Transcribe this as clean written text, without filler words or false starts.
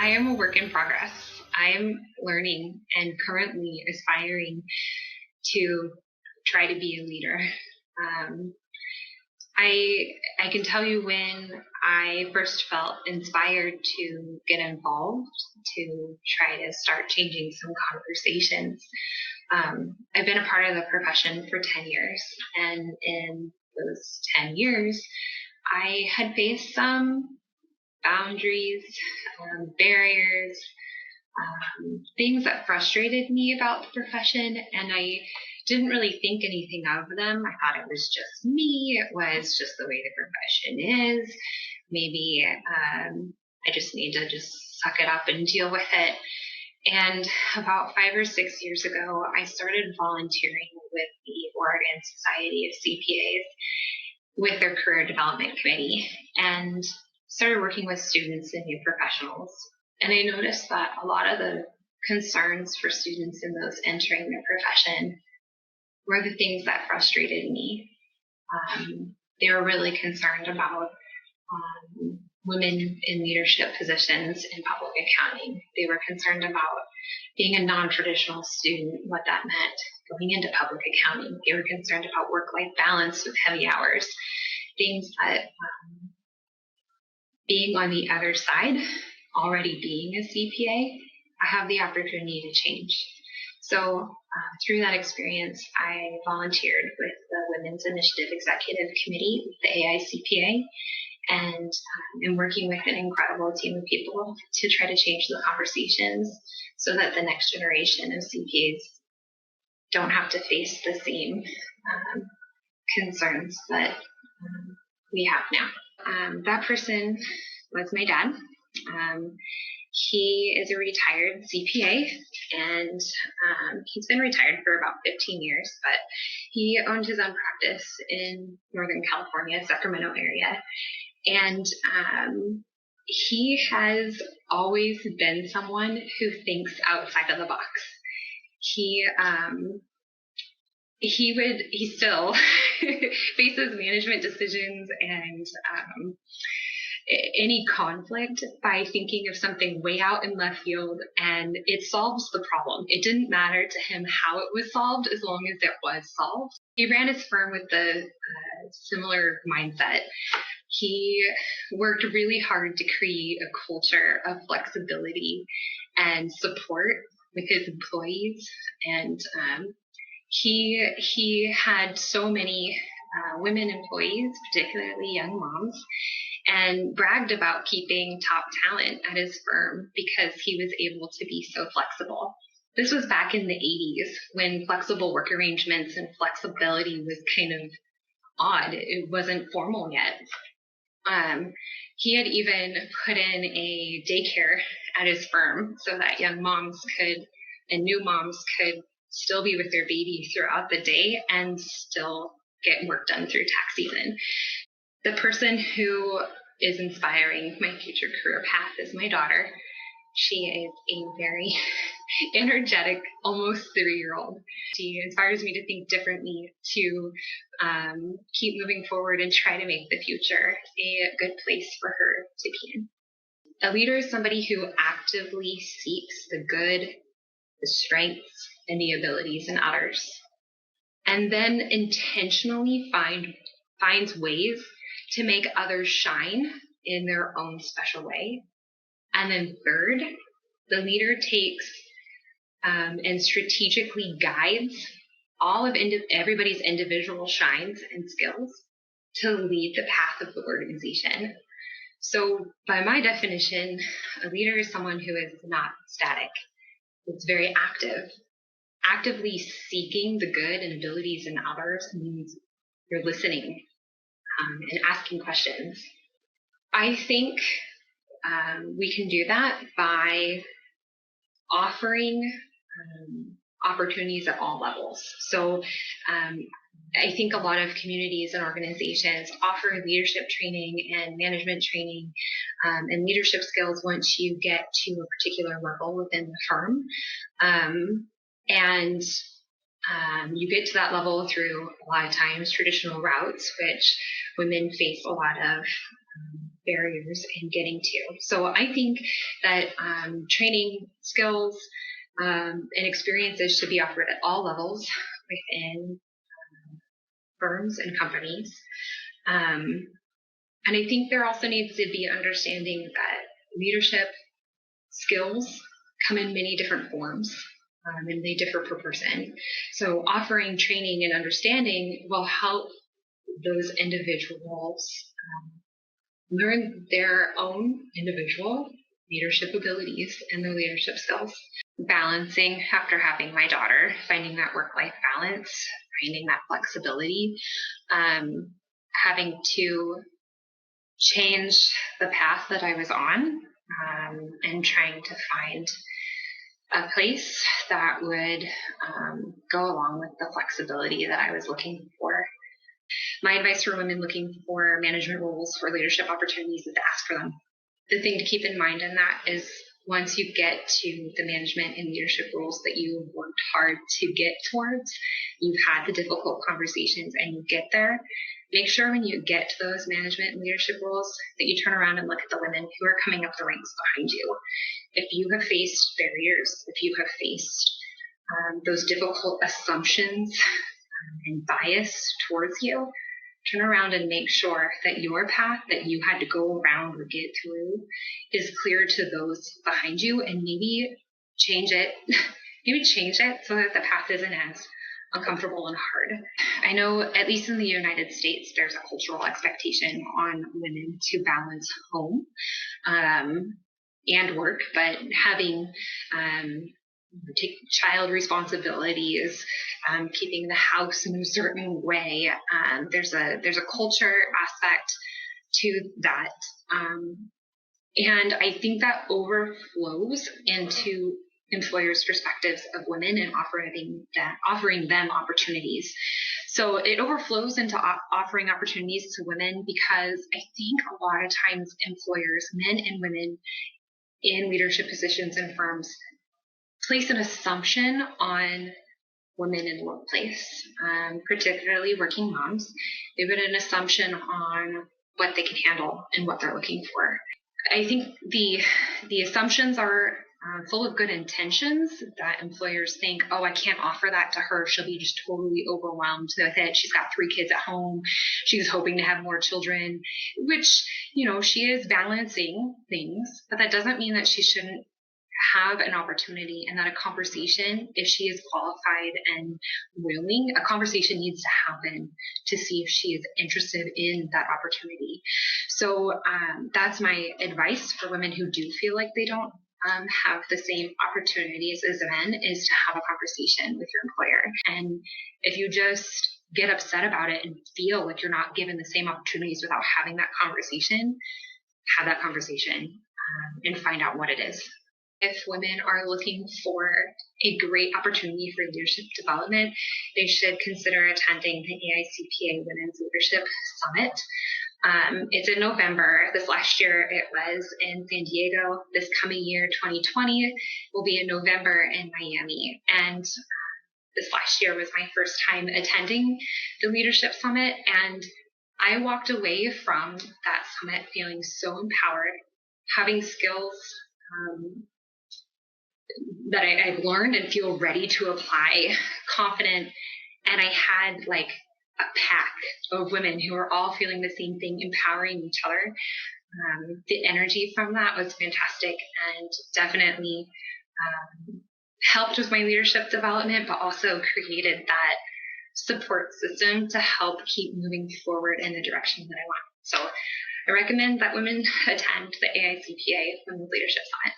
I am a work in progress. I'm learning and currently aspiring to try to be a leader. Um, I can tell you when I first felt inspired to get involved, to try to start changing some conversations. I've been a part of the profession for 10 years, and in those 10 years, I had faced some boundaries, barriers, things that frustrated me about the profession, and I didn't really think anything of them. I thought it was just me. It was just the way the profession is. Maybe I just need to just suck it up and deal with it. And about 5 or 6 years ago, I started volunteering with the Oregon Society of CPAs with their career development committee and started working with students and new professionals. And I noticed that a lot of the concerns for students in those entering the profession were the things that frustrated me. They were really concerned about women in leadership positions in public accounting. They were concerned about being a non-traditional student, what that meant, going into public accounting. They were concerned about work-life balance with heavy hours, things that being on the other side, already being a CPA, I have the opportunity to change. So through that experience, I volunteered with the Women's Initiative Executive Committee, the AICPA, and am working with an incredible team of people to try to change the conversations so that the next generation of CPAs don't have to face the same concerns that we have now. That person was my dad. He is a retired CPA, and he's been retired for about 15 years, but he owned his own practice in Northern California, Sacramento area. And he has always been someone who thinks outside of the box. He still faces management decisions and any conflict by thinking of something way out in left field, and it solves the problem. It didn't matter to him how it was solved as long as it was solved. He ran his firm with the similar mindset. He worked really hard to create a culture of flexibility and support with his employees, and he had so many women employees, particularly young moms, and bragged about keeping top talent at his firm because he was able to be so flexible. This was back in the 80s when flexible work arrangements and flexibility was kind of odd. It wasn't formal yet. He had even put in a daycare at his firm so that young moms and new moms could still be with their baby throughout the day and still get work done through tax season. The person who is inspiring my future career path is my daughter. She is a very energetic, almost 3-year-old. She inspires me to think differently, to keep moving forward and try to make the future a good place for her to be in. A leader is somebody who actively seeks the good, the strengths, and the abilities in others, and then intentionally finds ways to make others shine in their own special way. And then third, the leader takes and strategically guides all of everybody's individual shines and skills to lead the path of the organization. So by my definition, a leader is someone who is not static. It's very active. Actively seeking the good and abilities in others means you're listening and asking questions. I think we can do that by offering opportunities at all levels. So I think a lot of communities and organizations offer leadership training and management training and leadership skills once you get to a particular level within the firm. And you get to that level through a lot of times traditional routes, which women face a lot of barriers in getting to. So I think that training skills and experiences should be offered at all levels within firms and companies. And I think there also needs to be understanding that leadership skills come in many different forms, and they differ per person. So offering training and understanding will help those individuals learn their own individual leadership abilities and their leadership skills. Balancing after having my daughter, finding that work-life balance, finding that flexibility, having to change the path that I was on, and trying to find a place that would go along with the flexibility that I was looking for. My advice for women looking for management roles or leadership opportunities is to ask for them. The thing to keep in mind in that is once you get to the management and leadership roles that you worked hard to get towards, you've had the difficult conversations and you get there, make sure when you get to those management and leadership roles that you turn around and look at the women who are coming up the ranks behind you. If you have faced barriers, if you have faced those difficult assumptions and bias towards you, turn around and make sure that your path that you had to go around or get through is clear to those behind you, and maybe change it. Maybe change it so that the path isn't as uncomfortable and hard. I know, at least in the United States, there's a cultural expectation on women to balance home and work, but having take child responsibilities, keeping the house in a certain way. There's a culture aspect to that, and I think that overflows into employers' perspectives of women and offering them opportunities. So it overflows into offering opportunities to women because I think a lot of times employers, men and women in leadership positions in firms, place an assumption on women in the workplace, particularly working moms. They put an assumption on what they can handle and what they're looking for. I think the assumptions are full of good intentions, that employers think, oh, I can't offer that to her. She'll be just totally overwhelmed with it. She's got 3 kids at home. She's hoping to have more children, which, she is balancing things, but that doesn't mean that she shouldn't have an opportunity, and that a conversation, if she is qualified and willing, a conversation needs to happen to see if she is interested in that opportunity. So that's my advice for women who do feel like they don't have the same opportunities as men, is to have a conversation with your employer. And if you just get upset about it and feel like you're not given the same opportunities without having that conversation, have that conversation and find out what it is. If women are looking for a great opportunity for leadership development, they should consider attending the AICPA Women's Leadership Summit. It's in November. This last year it was in San Diego. This coming year, 2020, will be in November in Miami. And this last year was my first time attending the Leadership Summit, and I walked away from that summit feeling so empowered, having skills that I've learned and feel ready to apply, confident. And I had like a pack of women who are all feeling the same thing, empowering each other. The energy from that was fantastic and definitely helped with my leadership development, but also created that support system to help keep moving forward in the direction that I want. So I recommend that women attend the AICPA Women's Leadership Summit.